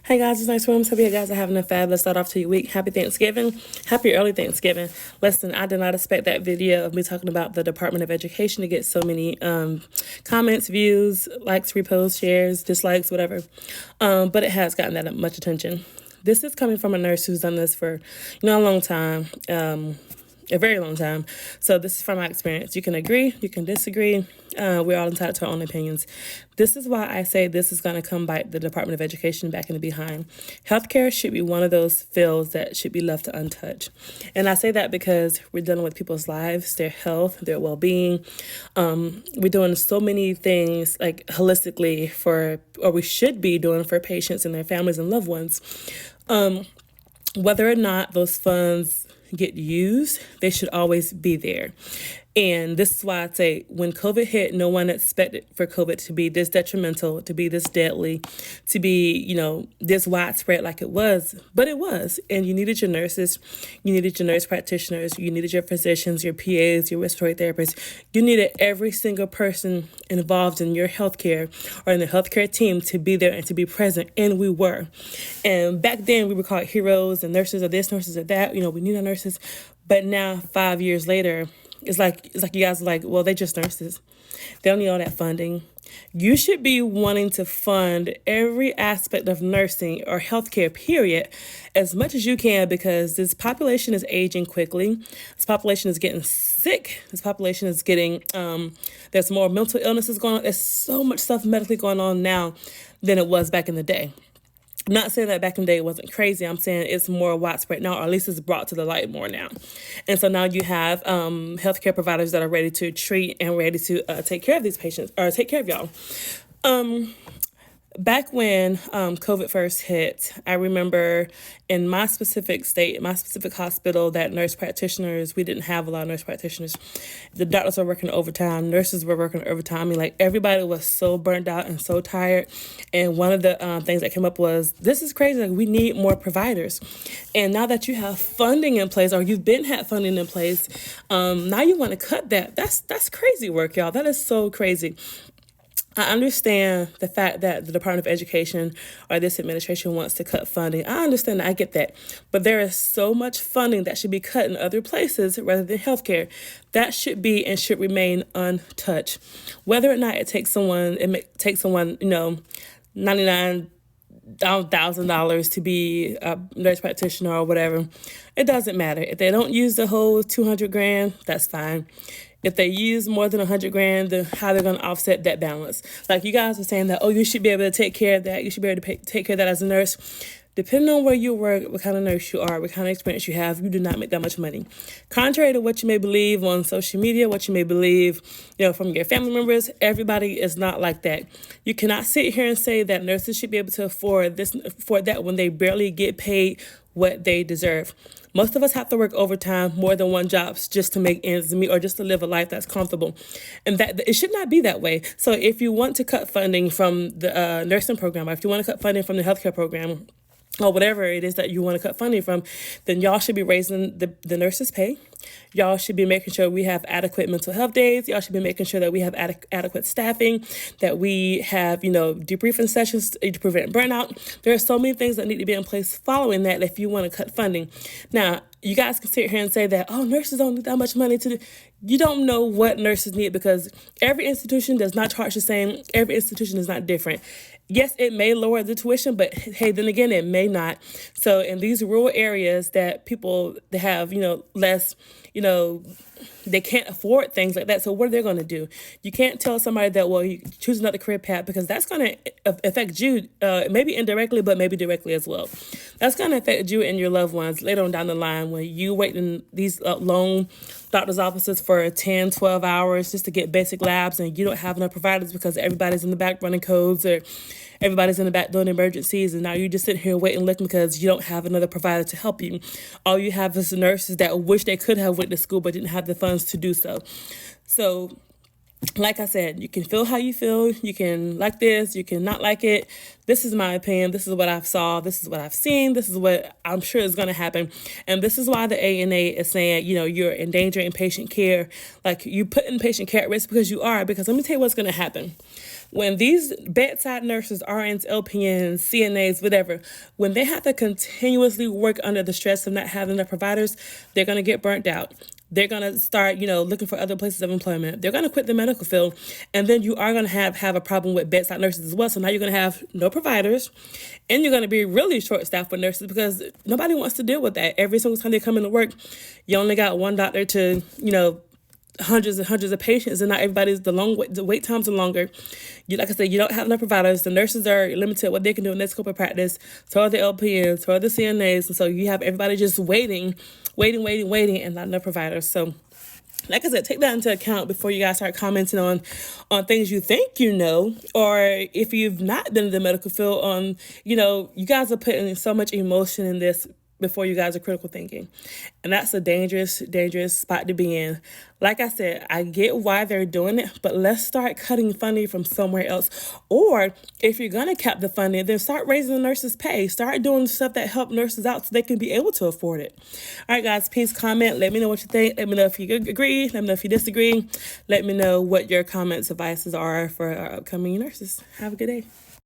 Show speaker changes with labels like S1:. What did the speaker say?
S1: Hey guys, it's Nice Rooms. Hope you guys are having a fabulous start off to your week. Happy Thanksgiving. Happy early Thanksgiving. Listen, I did not expect that video of me talking about the Department of Education to get so many comments, views, likes, reposts, shares, dislikes, whatever. But it has gotten that much attention. This is coming from a nurse who's done this for, a long time. A very long time. So this is from my experience. You can agree, you can disagree. We're all entitled to our own opinions. This is why I say this is going to come bite the Department of Education back in the behind. Healthcare should be one of those fields that should be left untouched. And I say that because we're dealing with people's lives, their health, their well-being. We're doing so many things like holistically or we should be doing for patients and their families and loved ones. Whether or not those funds get used, they should always be there. And this is why I say when COVID hit, no one expected for COVID to be this detrimental, to be this deadly, to be, this widespread like it was. But it was. And you needed your nurses, you needed your nurse practitioners, you needed your physicians, your PAs, your respiratory therapists. You needed every single person involved in your healthcare or in the healthcare team to be there and to be present. And we were. And back then we were called heroes and nurses are this, nurses are that. We need our nurses. But now 5 years later, it's like you guys are like, well, they're just nurses. They don't need all that funding. You should be wanting to fund every aspect of nursing or healthcare, period, as much as you can, because this population is aging quickly. This population is getting sick. This population is getting, there's more mental illnesses going on. There's so much stuff medically going on now than it was back in the day. I'm not saying that back in the day it wasn't crazy. I'm saying it's more widespread now, or at least it's brought to the light more now. And so now you have healthcare providers that are ready to treat and ready to take care of these patients, or take care of y'all. Back when COVID first hit, I remember in my specific state, my specific hospital, that nurse practitioners, we didn't have a lot of nurse practitioners. The doctors were working overtime, nurses were working overtime. Everybody was so burnt out and so tired. And one of the things that came up was, this is crazy, we need more providers. And now that you have funding in place, or you've had funding in place, now you want to cut that. That's crazy work, y'all. That is so crazy. I understand the fact that the Department of Education or this administration wants to cut funding. I understand that. I get that. But there is so much funding that should be cut in other places rather than healthcare. That should be and should remain untouched. Whether or not it takes someone, $99,000 to be a nurse practitioner or whatever, it doesn't matter. If they don't use the whole $200,000, that's fine. If they use more than $100,000, then how they're going to offset that balance? Like you guys are saying that, you should be able to take care of that. You should be able to take care of that as a nurse. Depending on where you work, what kind of nurse you are, what kind of experience you have, you do not make that much money. Contrary to what you may believe on social media, what you may believe, from your family members, everybody is not like that. You cannot sit here and say that nurses should be able to afford that when they barely get paid what they deserve. Most of us have to work overtime, more than one job, just to make ends meet or just to live a life that's comfortable. And that it should not be that way. So if you want to cut funding from the nursing program, or if you want to cut funding from the healthcare program, or whatever it is that you want to cut funding from, then y'all should be raising the nurses' pay. Y'all should be making sure we have adequate mental health days. Y'all should be making sure that we have adequate staffing, that we have, debriefing sessions to prevent burnout. There are so many things that need to be in place following that if you want to cut funding. Now, you guys can sit here and say that, nurses don't need that much money to do. You don't know what nurses need, because every institution does not charge the same. Every institution is not different. Yes, it may lower the tuition, but hey, then again, it may not. So in these rural areas that people have, less, they can't afford things like that. So what are they going to do? You can't tell somebody that, you choose another career path, because that's going to affect you, maybe indirectly, but maybe directly as well. That's going to affect you and your loved ones later on down the line when you wait in these long doctor's offices for 10, 12 hours just to get basic labs, and you don't have enough providers because everybody's in the back running codes, or everybody's in the back doing emergencies, and now you just sit here waiting, looking because you don't have another provider to help you. All you have is nurses that wish they could have went to school but didn't have the funds to do so. So, like I said, you can feel how you feel. You can like this, you can not like it. This is my opinion. This is what I've saw. This is what I've seen. This is what I'm sure is going to happen. And this is why the ANA is saying, you're endangering patient care. Like, you put in patient care at risk, because you are. Because let me tell you what's going to happen. when these bedside nurses, RNs, LPNs, CNAs, whatever, when they have to continuously work under the stress of not having enough providers, they're going to get burnt out. They're going to start, looking for other places of employment. They're going to quit the medical field. And then you are going to have a problem with bedside nurses as well. So now you're going to have no providers, and you're going to be really short-staffed with nurses because nobody wants to deal with that. Every single time they come into work, you only got one doctor to, hundreds and hundreds of patients, and not everybody's the wait times are longer. Like I said, you don't have enough providers. The nurses are limited what they can do in their scope of practice. So are the LPNs, so are the CNAs, and so you have everybody just waiting, and not enough providers. So, like I said, take that into account before you guys start commenting on things you think or if you've not been in the medical field you guys are putting so much emotion in this before you guys are critical thinking. And that's a dangerous, dangerous spot to be in. Like I said, I get why they're doing it, but let's start cutting funding from somewhere else. Or if you're going to cap the funding, then start raising the nurses' pay. Start doing stuff that help nurses out so they can be able to afford it. All right, guys, please comment. Let me know what you think. Let me know if you agree. Let me know if you disagree. Let me know what your comments, advices are for our upcoming nurses. Have a good day.